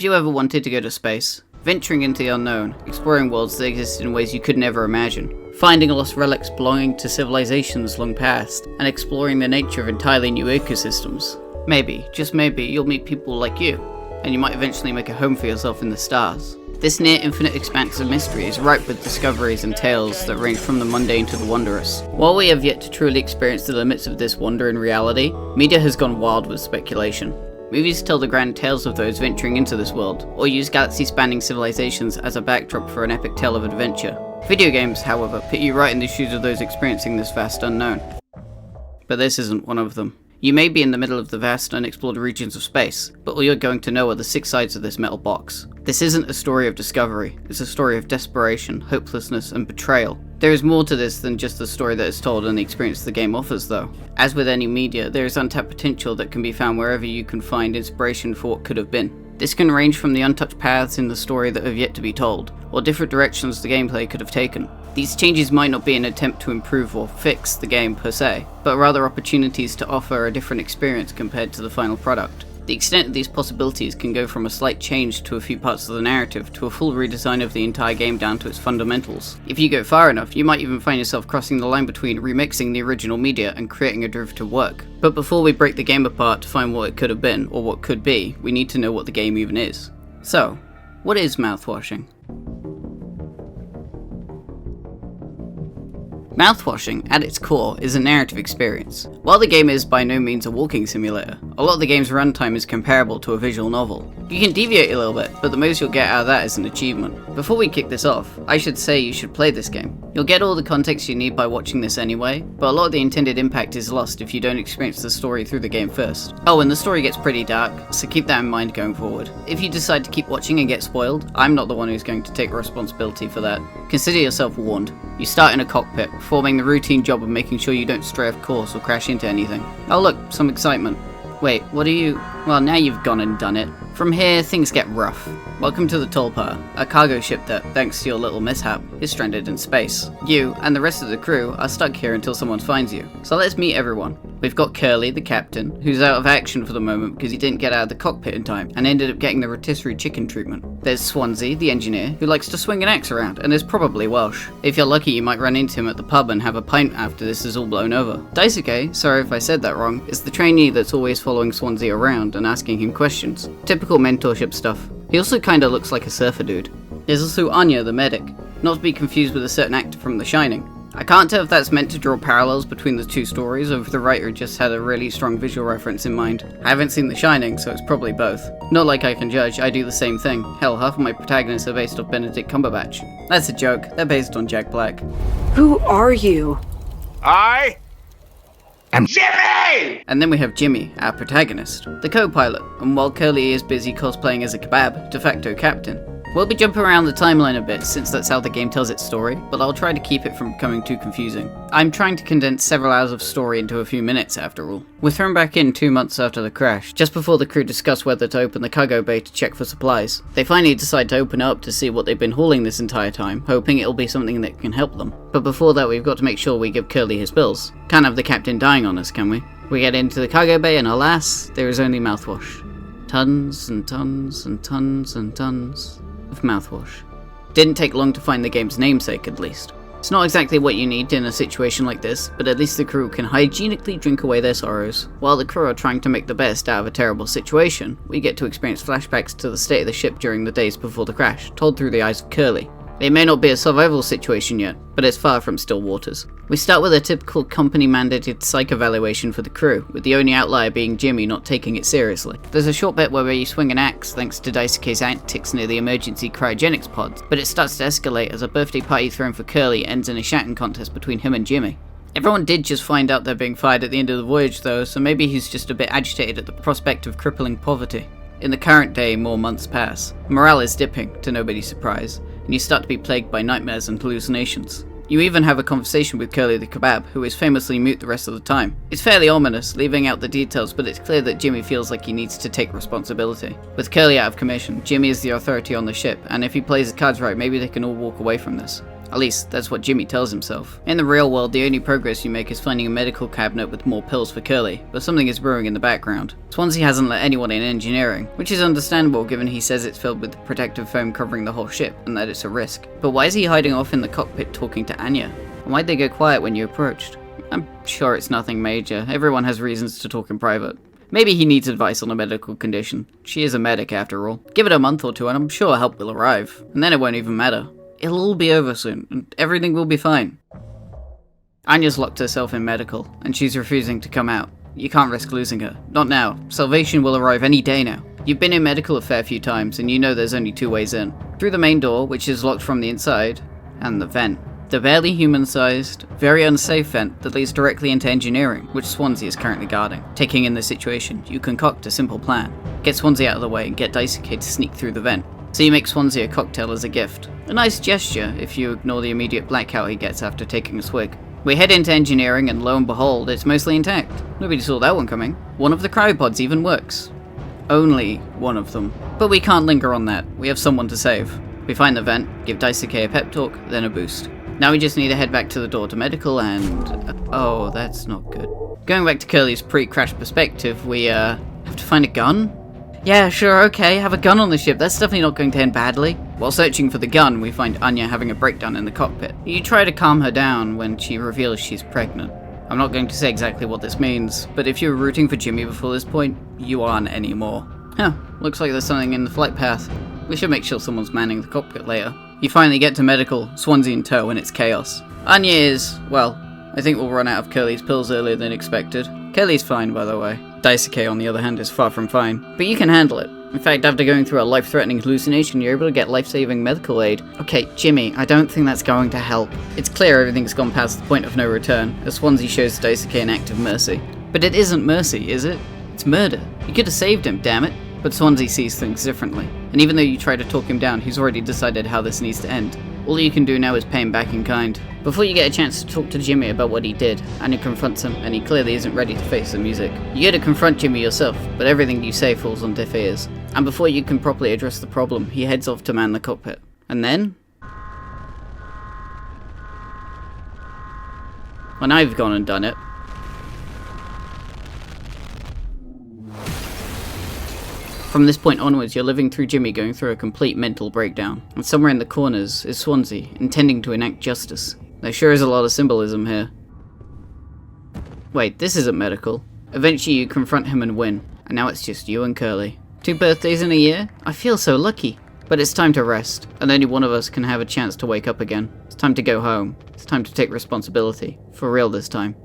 Have you ever wanted to go to space? Venturing into the unknown, exploring worlds that exist in ways you could never imagine, finding lost relics belonging to civilizations long past, and exploring the nature of entirely new ecosystems. Maybe, just maybe, you'll meet people like you, and you might eventually make a home for yourself in the stars. This near-infinite expanse of mystery is ripe with discoveries and tales that range from the mundane to the wondrous. While we have yet to truly experience the limits of this wonder in reality, media has gone wild with speculation. Movies tell the grand tales of those venturing into this world, or use galaxy-spanning civilizations as a backdrop for an epic tale of adventure. Video games, however, put you right in the shoes of those experiencing this vast unknown. But this isn't one of them. You may be in the middle of the vast, unexplored regions of space, but all you're going to know are the 6 sides of this metal box. This isn't a story of discovery, it's a story of desperation, hopelessness, and betrayal. There is more to this than just the story that is told and the experience the game offers, though. As with any media, there is untapped potential that can be found wherever you can find inspiration for what could have been. This can range from the untouched paths in the story that have yet to be told, or different directions the gameplay could have taken. These changes might not be an attempt to improve or fix the game per se, but rather opportunities to offer a different experience compared to the final product. The extent of these possibilities can go from a slight change to a few parts of the narrative to a full redesign of the entire game down to its fundamentals. If you go far enough, you might even find yourself crossing the line between remixing the original media and creating a derivative work. But before we break the game apart to find what it could have been, or what could be, we need to know what the game even is. So, what is mouthwashing? Mouthwashing, at its core, is a narrative experience. While the game is by no means a walking simulator, a lot of the game's runtime is comparable to a visual novel. You can deviate a little bit, but the most you'll get out of that is an achievement. Before we kick this off, I should say you should play this game. You'll get all the context you need by watching this anyway, but a lot of the intended impact is lost if you don't experience the story through the game first. Oh, and the story gets pretty dark, so keep that in mind going forward. If you decide to keep watching and get spoiled, I'm not the one who's going to take responsibility for that. Consider yourself warned. You start in a cockpit, performing the routine job of making sure you don't stray off course or crash into anything. Oh look, some excitement. Wait, what are you? Well, now you've gone and done it. From here, things get rough. Welcome to the Tulpa, a cargo ship that, thanks to your little mishap, is stranded in space. You, and the rest of the crew, are stuck here until someone finds you. So let's meet everyone. We've got Curly, the captain, who's out of action for the moment because he didn't get out of the cockpit in time, and ended up getting the rotisserie chicken treatment. There's Swansea, the engineer, who likes to swing an axe around, and is probably Welsh. If you're lucky, you might run into him at the pub and have a pint after this is all blown over. Daisuke, sorry if I said that wrong, is the trainee that's always following Swansea around and asking him questions. Typical mentorship stuff. He also kinda looks like a surfer dude. There's also Anya, the medic, not to be confused with a certain actor from The Shining. I can't tell if that's meant to draw parallels between the two stories, or if the writer just had a really strong visual reference in mind. I haven't seen The Shining, so it's probably both. Not like I can judge, I do the same thing. Hell, half of my protagonists are based off Benedict Cumberbatch. That's a joke, they're based on Jack Black. Who are you? I am Jimmy! And then we have Jimmy, our protagonist, the co-pilot, and while Curly is busy cosplaying as a kebab, de facto captain. We'll be jumping around the timeline a bit since that's how the game tells its story, but I'll try to keep it from becoming too confusing. I'm trying to condense several hours of story into a few minutes after all. We're thrown back in 2 months after the crash, just before the crew discuss whether to open the cargo bay to check for supplies. They finally decide to open up to see what they've been hauling this entire time, hoping it'll be something that can help them. But before that, we've got to make sure we give Curly his bills. Can't have the captain dying on us, can we? We get into the cargo bay and alas, there is only mouthwash. Tons and tons and tons and tons of mouthwash. Didn't take long to find the game's namesake, at least. It's not exactly what you need in a situation like this, but at least the crew can hygienically drink away their sorrows. While the crew are trying to make the best out of a terrible situation, we get to experience flashbacks to the state of the ship during the days before the crash, told through the eyes of Curly. It may not be a survival situation yet, but it's far from still waters. We start with a typical company-mandated psych evaluation for the crew, with the only outlier being Jimmy not taking it seriously. There's a short bit where you swing an axe thanks to Daisuke's antics near the emergency cryogenics pods, but it starts to escalate as a birthday party thrown for Curly ends in a shouting contest between him and Jimmy. Everyone did just find out they're being fired at the end of the voyage though, so maybe he's just a bit agitated at the prospect of crippling poverty. In the current day, more months pass. Morale is dipping, to nobody's surprise, and you start to be plagued by nightmares and hallucinations. You even have a conversation with Curly the Kebab, who is famously mute the rest of the time. It's fairly ominous, leaving out the details, but it's clear that Jimmy feels like he needs to take responsibility. With Curly out of commission, Jimmy is the authority on the ship, and if he plays the cards right, maybe they can all walk away from this. At least, that's what Jimmy tells himself. In the real world, the only progress you make is finding a medical cabinet with more pills for Curly, but something is brewing in the background. Swansea hasn't let anyone in engineering, which is understandable given he says it's filled with protective foam covering the whole ship, and that it's a risk. But why is he hiding off in the cockpit talking to Anya? And why'd they go quiet when you approached? I'm sure it's nothing major. Everyone has reasons to talk in private. Maybe he needs advice on a medical condition. She is a medic after all. Give it a month or two and I'm sure help will arrive. And then it won't even matter. It'll all be over soon, and everything will be fine. Anya's locked herself in medical, and she's refusing to come out. You can't risk losing her. Not now. Salvation will arrive any day now. You've been in medical a fair few times, and you know there's only 2 ways in. Through the main door, which is locked from the inside, and the vent. The barely human-sized, very unsafe vent that leads directly into engineering, which Swansea is currently guarding. Taking in the situation, you concoct a simple plan. Get Swansea out of the way and get Daisuke to sneak through the vent. So you make Swansea a cocktail as a gift. A nice gesture if you ignore the immediate blackout he gets after taking a swig. We head into engineering and lo and behold, it's mostly intact. Nobody saw that one coming. One of the cryopods even works. Only one of them. But we can't linger on that. We have someone to save. We find the vent, give Daisuke a pep talk, then a boost. Now we just need to head back to the door to medical and... oh, that's not good. Going back to Curly's pre-crash perspective, we have to find a gun? Yeah, sure, okay, have a gun on the ship, that's definitely not going to end badly. While searching for the gun, we find Anya having a breakdown in the cockpit. You try to calm her down when she reveals she's pregnant. I'm not going to say exactly what this means, but if you were rooting for Jimmy before this point, you aren't anymore. Huh, looks like there's something in the flight path. We should make sure someone's manning the cockpit later. You finally get to medical, Swansea in tow, and it's chaos. Anya is, well, I think we'll run out of Curly's pills earlier than expected. Curly's fine, by the way. Daisuke, on the other hand, is far from fine. But you can handle it. In fact, after going through a life-threatening hallucination, you're able to get life-saving medical aid. Okay, Jimmy, I don't think that's going to help. It's clear everything's gone past the point of no return, as Swansea shows Daisuke an act of mercy. But it isn't mercy, is it? It's murder. You could have saved him, damn it. But Swansea sees things differently. And even though you try to talk him down, he's already decided how this needs to end. All you can do now is pay him back in kind. Before you get a chance to talk to Jimmy about what he did, Anya confronts him, and he clearly isn't ready to face the music. You get to confront Jimmy yourself, but everything you say falls on deaf ears. And before you can properly address the problem, he heads off to man the cockpit. And then... when I've gone and done it, from this point onwards, you're living through Jimmy going through a complete mental breakdown. And somewhere in the corners is Swansea, intending to enact justice. There sure is a lot of symbolism here. Wait, this isn't medical. Eventually you confront him and win. And now it's just you and Curly. 2 birthdays in a year? I feel so lucky. But it's time to rest, and only one of us can have a chance to wake up again. It's time to go home. It's time to take responsibility. For real this time.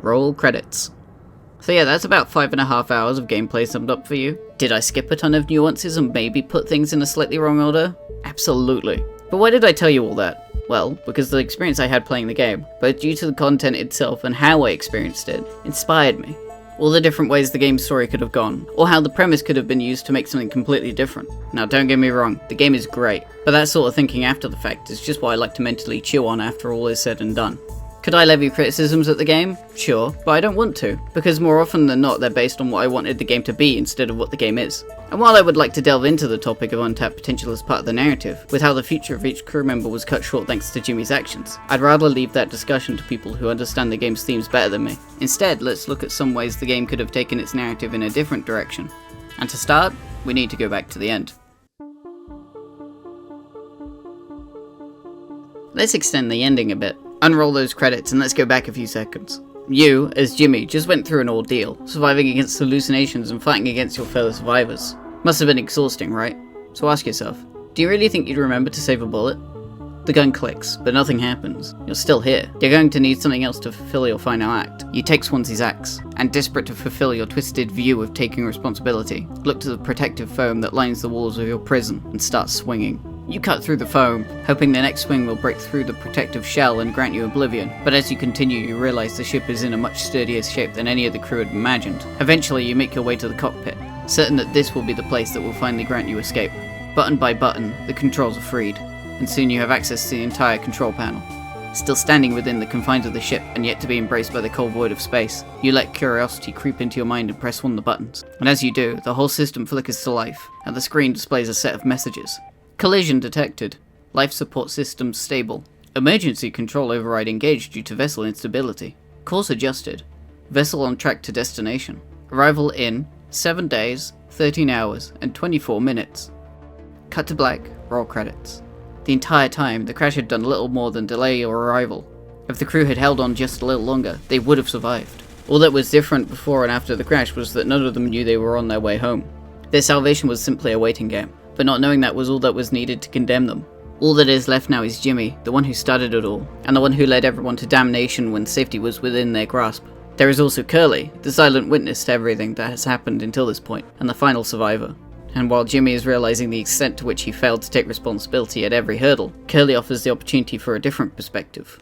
Roll credits. So yeah, that's about 5.5 hours of gameplay summed up for you. Did I skip a ton of nuances and maybe put things in a slightly wrong order? Absolutely. But why did I tell you all that? Well, because the experience I had playing the game, both due to the content itself and how I experienced it, inspired me. All the different ways the game's story could have gone, or how the premise could have been used to make something completely different. Now don't get me wrong, the game is great, but that sort of thinking after the fact is just what I like to mentally chew on after all is said and done. Could I levy criticisms at the game? Sure, but I don't want to, because more often than not they're based on what I wanted the game to be instead of what the game is. And while I would like to delve into the topic of untapped potential as part of the narrative, with how the future of each crew member was cut short thanks to Jimmy's actions, I'd rather leave that discussion to people who understand the game's themes better than me. Instead, let's look at some ways the game could have taken its narrative in a different direction. And to start, we need to go back to the end. Let's extend the ending a bit. Unroll those credits and let's go back a few seconds. You, as Jimmy, just went through an ordeal, surviving against hallucinations and fighting against your fellow survivors. Must have been exhausting, right? So ask yourself, do you really think you'd remember to save a bullet? The gun clicks, but nothing happens. You're still here. You're going to need something else to fulfill your final act. You take Swansea's axe, and desperate to fulfill your twisted view of taking responsibility, look to the protective foam that lines the walls of your prison and start swinging. You cut through the foam, hoping the next swing will break through the protective shell and grant you oblivion, but as you continue you realise the ship is in a much sturdier shape than any of the crew had imagined. Eventually you make your way to the cockpit. certain that this will be the place that will finally grant you escape. Button by button, the controls are freed, and soon you have access to the entire control panel. Still standing within the confines of the ship, and yet to be embraced by the cold void of space, you let curiosity creep into your mind and press one of the buttons. And as you do, the whole system flickers to life, and the screen displays a set of messages. Collision detected. Life support systems stable. Emergency control override engaged due to vessel instability. Course adjusted. Vessel on track to destination. Arrival in 7 days, 13 hours, and 24 minutes. Cut to black, roll credits. The entire time, the crash had done little more than delay your arrival. If the crew had held on just a little longer, they would have survived. All that was different before and after the crash was that none of them knew they were on their way home. Their salvation was simply a waiting game, but not knowing that was all that was needed to condemn them. All that is left now is Jimmy, the one who started it all, and the one who led everyone to damnation when safety was within their grasp. There is also Curly, the silent witness to everything that has happened until this point, and the final survivor. And while Jimmy is realizing the extent to which he failed to take responsibility at every hurdle, Curly offers the opportunity for a different perspective.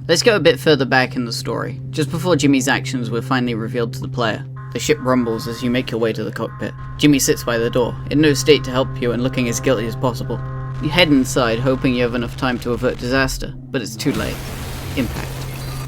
Let's go a bit further back in the story, just before Jimmy's actions were finally revealed to the player. The ship rumbles as you make your way to the cockpit. Jimmy sits by the door, in no state to help you and looking as guilty as possible. You head inside, hoping you have enough time to avert disaster, but it's too late. Impact.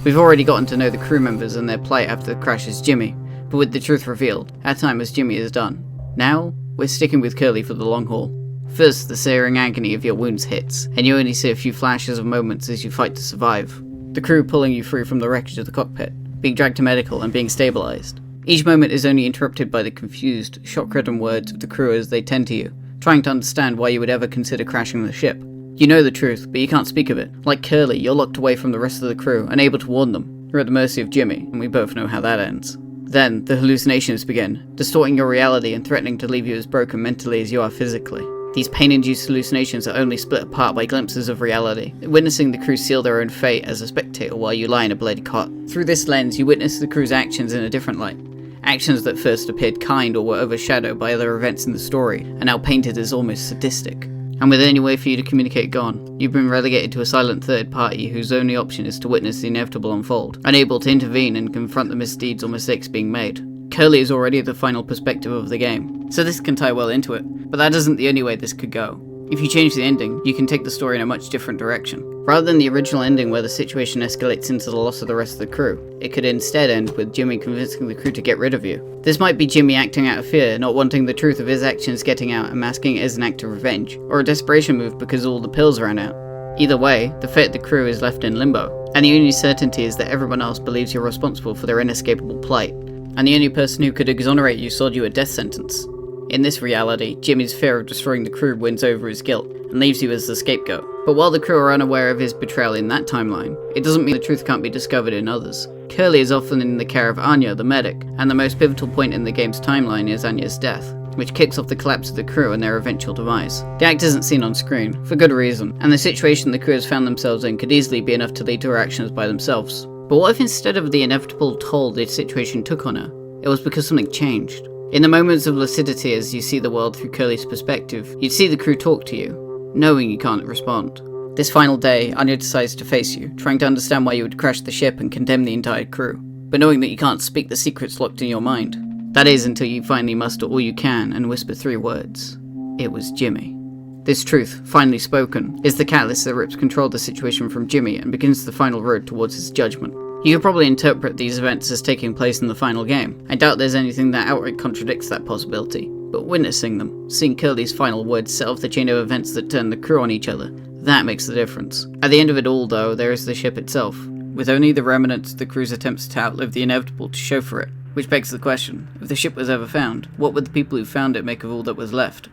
We've already gotten to know the crew members and their plight after the crash as Jimmy, but with the truth revealed, our time as Jimmy is done. Now, we're sticking with Curly for the long haul. First, the searing agony of your wounds hits, and you only see a few flashes of moments as you fight to survive. The crew pulling you free from the wreckage of the cockpit, being dragged to medical and being stabilized. Each moment is only interrupted by the confused, shock-ridden words of the crew as they tend to you, trying to understand why you would ever consider crashing the ship. You know the truth, but you can't speak of it. Like Curly, you're locked away from the rest of the crew, unable to warn them. You're at the mercy of Jimmy, and we both know how that ends. Then, the hallucinations begin, distorting your reality and threatening to leave you as broken mentally as you are physically. These pain-induced hallucinations are only split apart by glimpses of reality, witnessing the crew seal their own fate as a spectator while you lie in a bloody cot. Through this lens, you witness the crew's actions in a different light. Actions that first appeared kind or were overshadowed by other events in the story, are now painted as almost sadistic. And with any way for you to communicate gone, you've been relegated to a silent third party whose only option is to witness the inevitable unfold, unable to intervene and confront the misdeeds or mistakes being made. Curly is already the final perspective of the game, so this can tie well into it, but that isn't the only way this could go. If you change the ending, you can take the story in a much different direction. Rather than the original ending where the situation escalates into the loss of the rest of the crew, it could instead end with Jimmy convincing the crew to get rid of you. This might be Jimmy acting out of fear, not wanting the truth of his actions getting out and masking it as an act of revenge, or a desperation move because all the pills ran out. Either way, the fate of the crew is left in limbo, and the only certainty is that everyone else believes you're responsible for their inescapable plight, and the only person who could exonerate you sold you a death sentence. In this reality, Jimmy's fear of destroying the crew wins over his guilt, and leaves you as the scapegoat. But while the crew are unaware of his betrayal in that timeline, it doesn't mean the truth can't be discovered in others. Curly is often in the care of Anya, the medic, and the most pivotal point in the game's timeline is Anya's death, which kicks off the collapse of the crew and their eventual demise. The act isn't seen on screen, for good reason, and the situation the crew has found themselves in could easily be enough to lead to her actions by themselves. But what if instead of the inevitable toll the situation took on her, it was because something changed? In the moments of lucidity as you see the world through Curly's perspective, you'd see the crew talk to you, knowing you can't respond. This final day, Anya decides to face you, trying to understand why you would crash the ship and condemn the entire crew, but knowing that you can't speak the secrets locked in your mind. That is until you finally muster all you can and whisper 3 words. It was Jimmy. This truth, finally spoken, is the catalyst that rips control of the situation from Jimmy and begins the final road towards his judgment. You could probably interpret these events as taking place in the final game. I doubt there's anything that outright contradicts that possibility, but witnessing them, seeing Curly's final words set off the chain of events that turn the crew on each other, that makes the difference. At the end of it all though, there is the ship itself, with only the remnants of the crew's attempts to outlive the inevitable to show for it. Which begs the question, if the ship was ever found, what would the people who found it make of all that was left?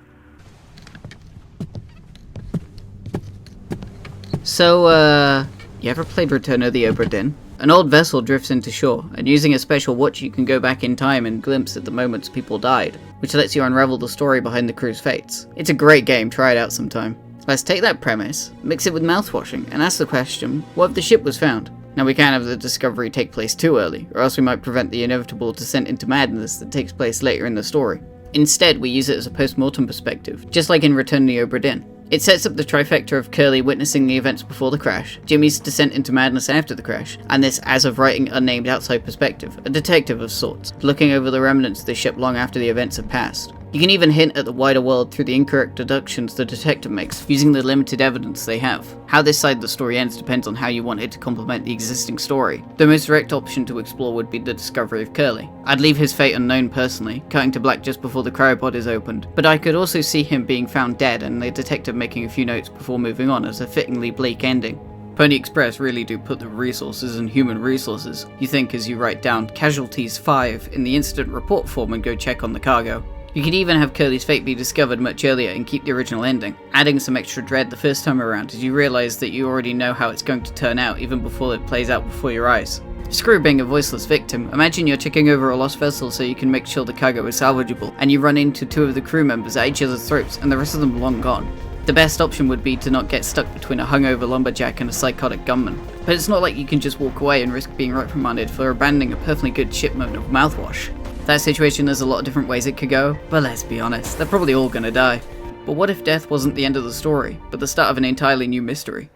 So, you ever played Return of the Obra Dinn? An old vessel drifts into shore, and using a special watch you can go back in time and glimpse at the moments people died, which lets you unravel the story behind the crew's fates. It's a great game, try it out sometime. Let's take that premise, mix it with mouthwashing, and ask the question, what if the ship was found? Now we can't have the discovery take place too early, or else we might prevent the inevitable descent into madness that takes place later in the story. Instead, we use it as a post-mortem perspective, just like in Return to the Obra Dinn. It sets up the trifecta of Curly witnessing the events before the crash, Jimmy's descent into madness after the crash, and this as-of-writing unnamed outside perspective, a detective of sorts, looking over the remnants of the ship long after the events have passed. You can even hint at the wider world through the incorrect deductions the detective makes, using the limited evidence they have. How this side of the story ends depends on how you want it to complement the existing story. The most direct option to explore would be the discovery of Curly. I'd leave his fate unknown personally, cutting to black just before the cryopod is opened, but I could also see him being found dead and the detective making a few notes before moving on as a fittingly bleak ending. Pony Express really do put the resources in human resources. You think as you write down casualties 5 in the incident report form and go check on the cargo. You could even have Curly's fate be discovered much earlier and keep the original ending, adding some extra dread the first time around as you realise that you already know how it's going to turn out even before it plays out before your eyes. Screw being a voiceless victim. Imagine you're checking over a lost vessel so you can make sure the cargo is salvageable, and you run into 2 of the crew members at each other's throats and the rest of them long gone. The best option would be to not get stuck between a hungover lumberjack and a psychotic gunman. But it's not like you can just walk away and risk being reprimanded for abandoning a perfectly good shipment of mouthwash. That situation, there's a lot of different ways it could go, but let's be honest, they're probably all gonna die. But what if death wasn't the end of the story, but the start of an entirely new mystery?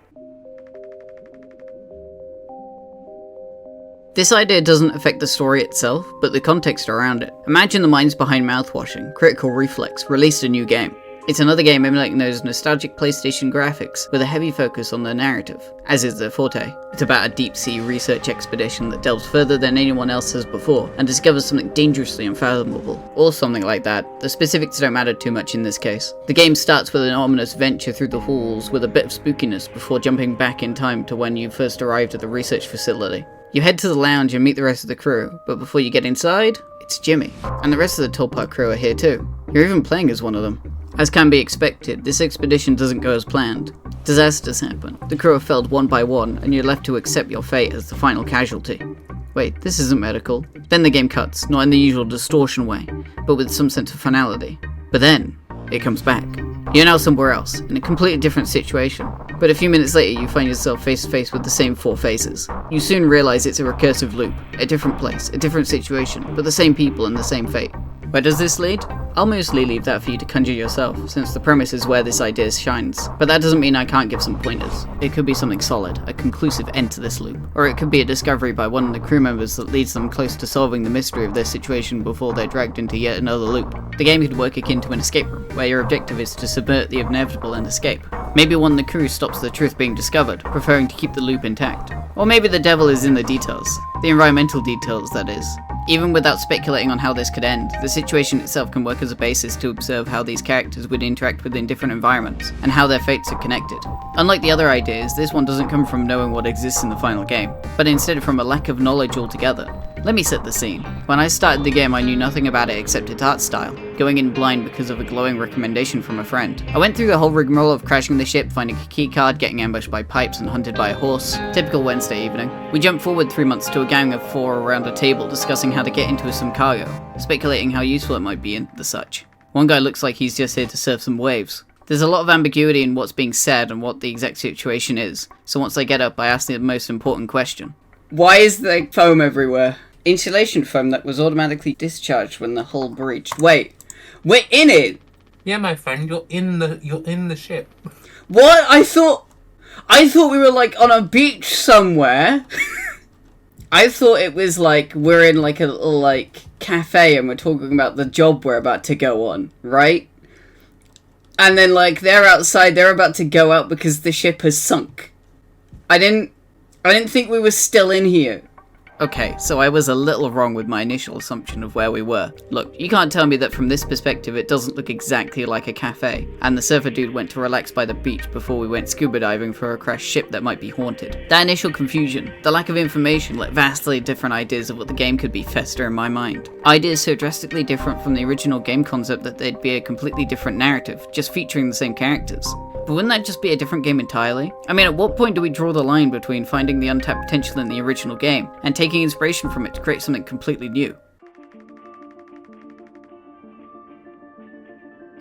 This idea doesn't affect the story itself, but the context around it. Imagine the minds behind Mouthwashing, Critical Reflex, released a new game. It's another game emulating those nostalgic PlayStation graphics, with a heavy focus on the narrative, as is their forte. It's about a deep-sea research expedition that delves further than anyone else has before, and discovers something dangerously unfathomable, or something like that. The specifics don't matter too much in this case. The game starts with an ominous venture through the halls with a bit of spookiness before jumping back in time to when you first arrived at the research facility. You head to the lounge and meet the rest of the crew, but before you get inside, it's Jimmy. And the rest of the Tulpa crew are here too. You're even playing as one of them. As can be expected, this expedition doesn't go as planned. Disasters happen, the crew are felled one by one, and you're left to accept your fate as the final casualty. Wait, this isn't medical. Then the game cuts, not in the usual distortion way, but with some sense of finality. But then, it comes back. You're now somewhere else, in a completely different situation. But a few minutes later you find yourself face to face with the same 4 faces. You soon realise it's a recursive loop, a different place, a different situation, but the same people and the same fate. Where does this lead? I'll mostly leave that for you to conjure yourself, since the premise is where this idea shines. But that doesn't mean I can't give some pointers. It could be something solid, a conclusive end to this loop. Or it could be a discovery by one of the crew members that leads them close to solving the mystery of their situation before they're dragged into yet another loop. The game could work akin to an escape room, where your objective is to subvert the inevitable and escape. Maybe one of the crew stops the truth being discovered, preferring to keep the loop intact. Or maybe the devil is in the details. The environmental details, that is. Even without speculating on how this could end, the situation itself can work as a basis to observe how these characters would interact within different environments, and how their fates are connected. Unlike the other ideas, this one doesn't come from knowing what exists in the final game, but instead from a lack of knowledge altogether. Let me set the scene. When I started the game I knew nothing about it except its art style, going in blind because of a glowing recommendation from a friend. I went through the whole rigmarole of crashing the ship, finding a keycard, getting ambushed by pipes and hunted by a horse. Typical Wednesday evening. We jumped forward 3 months to a gang of 4 around a table discussing how to get into some cargo, speculating how useful it might be and the such. One guy looks like he's just here to surf some waves. There's a lot of ambiguity in what's being said and what the exact situation is, so once I get up I ask the most important question. Why is there foam everywhere? Insulation foam that was automatically discharged when the hull breached. Wait, we're in it? Yeah, my friend, you're in the ship. What? I thought we were like on a beach somewhere. I thought it was like we're in like a little like cafe and we're talking about the job we're about to go on, right? And then like they're outside, they're about to go out because the ship has sunk. I didn't think we were still in here. Okay, so I was a little wrong with my initial assumption of where we were. Look, you can't tell me that from this perspective it doesn't look exactly like a cafe, and the surfer dude went to relax by the beach before we went scuba diving for a crashed ship that might be haunted. That initial confusion, the lack of information, let vastly different ideas of what the game could be fester in my mind. Ideas so drastically different from the original game concept that they'd be a completely different narrative, just featuring the same characters. But wouldn't that just be a different game entirely? I mean, at what point do we draw the line between finding the untapped potential in the original game and taking inspiration from it to create something completely new?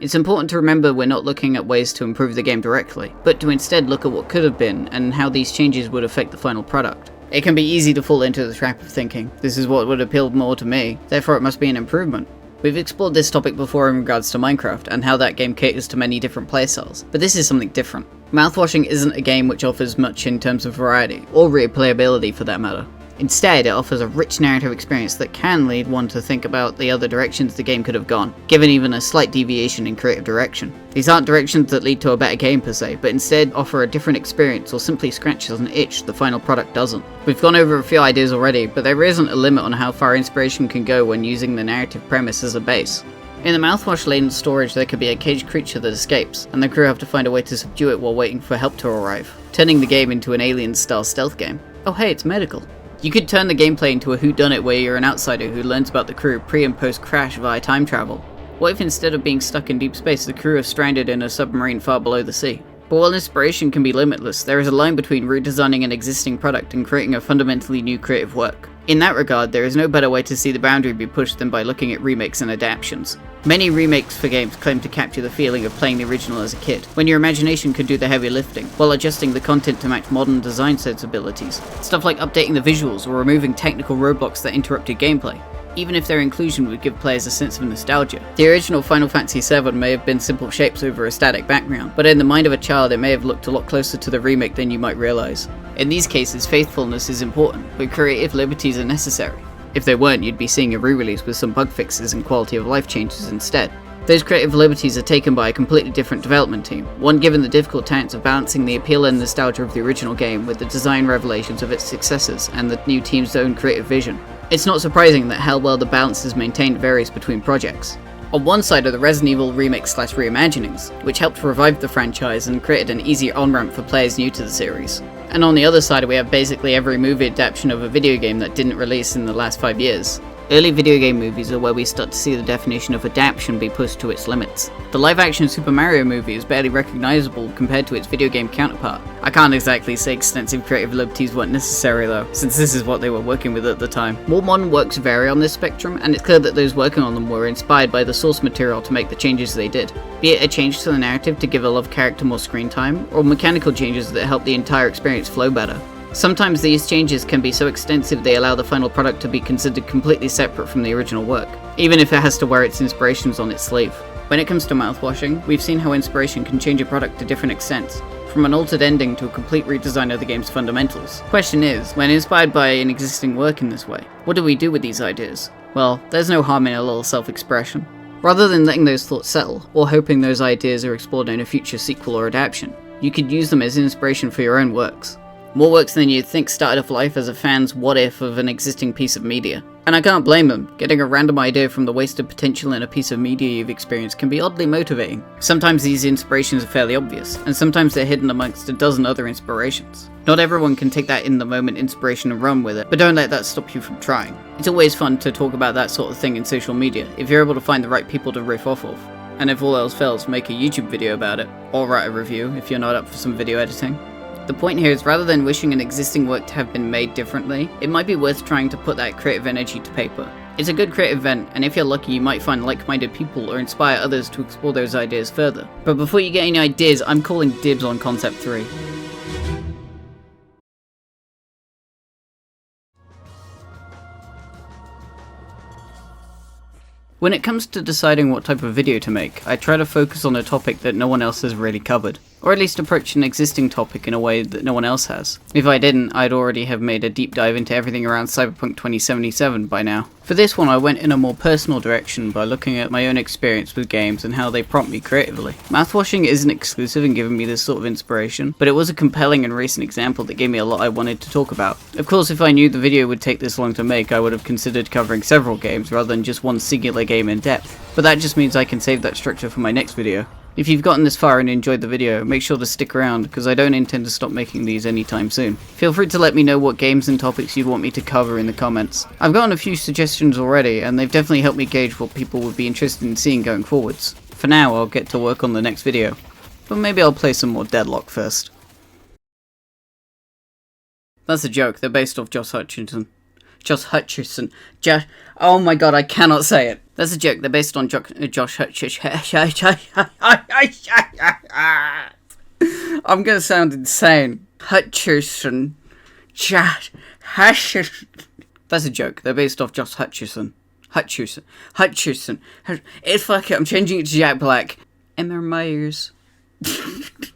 It's important to remember we're not looking at ways to improve the game directly, but to instead look at what could have been and how these changes would affect the final product. It can be easy to fall into the trap of thinking, this is what would appeal more to me, therefore it must be an improvement. We've explored this topic before in regards to Minecraft, and how that game caters to many different playstyles, but this is something different. Mouthwashing isn't a game which offers much in terms of variety, or replayability for that matter. Instead, it offers a rich narrative experience that can lead one to think about the other directions the game could have gone, given even a slight deviation in creative direction. These aren't directions that lead to a better game per se, but instead offer a different experience or simply scratches an itch the final product doesn't. We've gone over a few ideas already, but there isn't a limit on how far inspiration can go when using the narrative premise as a base. In the mouthwash-laden storage, there could be a caged creature that escapes, and the crew have to find a way to subdue it while waiting for help to arrive, turning the game into an Alien-style stealth game. Oh hey, it's medical. You could turn the gameplay into a whodunit where you're an outsider who learns about the crew pre and post crash via time travel. What if instead of being stuck in deep space, the crew are stranded in a submarine far below the sea? But while inspiration can be limitless, there is a line between redesigning an existing product and creating a fundamentally new creative work. In that regard, there is no better way to see the boundary be pushed than by looking at remakes and adaptations. Many remakes for games claim to capture the feeling of playing the original as a kid, when your imagination could do the heavy lifting, while adjusting the content to match modern design sensibilities. Stuff like updating the visuals or removing technical roadblocks that interrupted gameplay, even if their inclusion would give players a sense of nostalgia. The original Final Fantasy VII may have been simple shapes over a static background, but in the mind of a child it may have looked a lot closer to the remake than you might realise. In these cases, faithfulness is important, but creative liberties are necessary. If they weren't, you'd be seeing a re-release with some bug fixes and quality of life changes instead. Those creative liberties are taken by a completely different development team, one given the difficult task of balancing the appeal and nostalgia of the original game with the design revelations of its successors and the new team's own creative vision. It's not surprising that how well the balance is maintained varies between projects. On one side are the Resident Evil remakes/reimaginings, which helped revive the franchise and created an easier on-ramp for players new to the series. And on the other side we have basically every movie adaptation of a video game that didn't release in the last 5 years. Early video game movies are where we start to see the definition of adaptation be pushed to its limits. The live-action Super Mario movie is barely recognisable compared to its video game counterpart. I can't exactly say extensive creative liberties weren't necessary though, since this is what they were working with at the time. More modern works vary on this spectrum, and it's clear that those working on them were inspired by the source material to make the changes they did. Be it a change to the narrative to give a love character more screen time, or mechanical changes that help the entire experience flow better. Sometimes these changes can be so extensive they allow the final product to be considered completely separate from the original work, even if it has to wear its inspirations on its sleeve. When it comes to mouthwashing, we've seen how inspiration can change a product to different extents, from an altered ending to a complete redesign of the game's fundamentals. Question is, when inspired by an existing work in this way, what do we do with these ideas? Well, there's no harm in a little self-expression. Rather than letting those thoughts settle, or hoping those ideas are explored in a future sequel or adaptation, you could use them as inspiration for your own works. More works than you'd think started off life as a fan's what-if of an existing piece of media. And I can't blame them. Getting a random idea from the wasted potential in a piece of media you've experienced can be oddly motivating. Sometimes these inspirations are fairly obvious, and sometimes they're hidden amongst a dozen other inspirations. Not everyone can take that in-the-moment inspiration and run with it, but don't let that stop you from trying. It's always fun to talk about that sort of thing in social media, if you're able to find the right people to riff off of. And if all else fails, make a YouTube video about it, or write a review if you're not up for some video editing. The point here is, rather than wishing an existing work to have been made differently, it might be worth trying to put that creative energy to paper. It's a good creative vent, and if you're lucky you might find like-minded people or inspire others to explore those ideas further. But before you get any ideas, I'm calling dibs on Concept 3. When it comes to deciding what type of video to make, I try to focus on a topic that no one else has really covered, or at least approach an existing topic in a way that no one else has. If I didn't, I'd already have made a deep dive into everything around Cyberpunk 2077 by now. For this one I went in a more personal direction by looking at my own experience with games and how they prompt me creatively. Mouthwashing isn't exclusive in giving me this sort of inspiration, but it was a compelling and recent example that gave me a lot I wanted to talk about. Of course, if I knew the video would take this long to make, I would have considered covering several games rather than just one singular game in depth, but that just means I can save that structure for my next video. If you've gotten this far and enjoyed the video, make sure to stick around, because I don't intend to stop making these anytime soon. Feel free to let me know what games and topics you'd want me to cover in the comments. I've gotten a few suggestions already, and they've definitely helped me gauge what people would be interested in seeing going forwards. For now, I'll get to work on the next video, but maybe I'll play some more Deadlock first. That's a joke, they're based off Josh Hutcherson. Oh my god, I cannot say it. That's a joke, they're based on Josh Hutcherson. I'm gonna sound insane. Hutcherson. That's a joke, they're based off Josh Hutcherson. Hutcherson. Fuck it, I'm changing it to Jack Black. Emma Myers.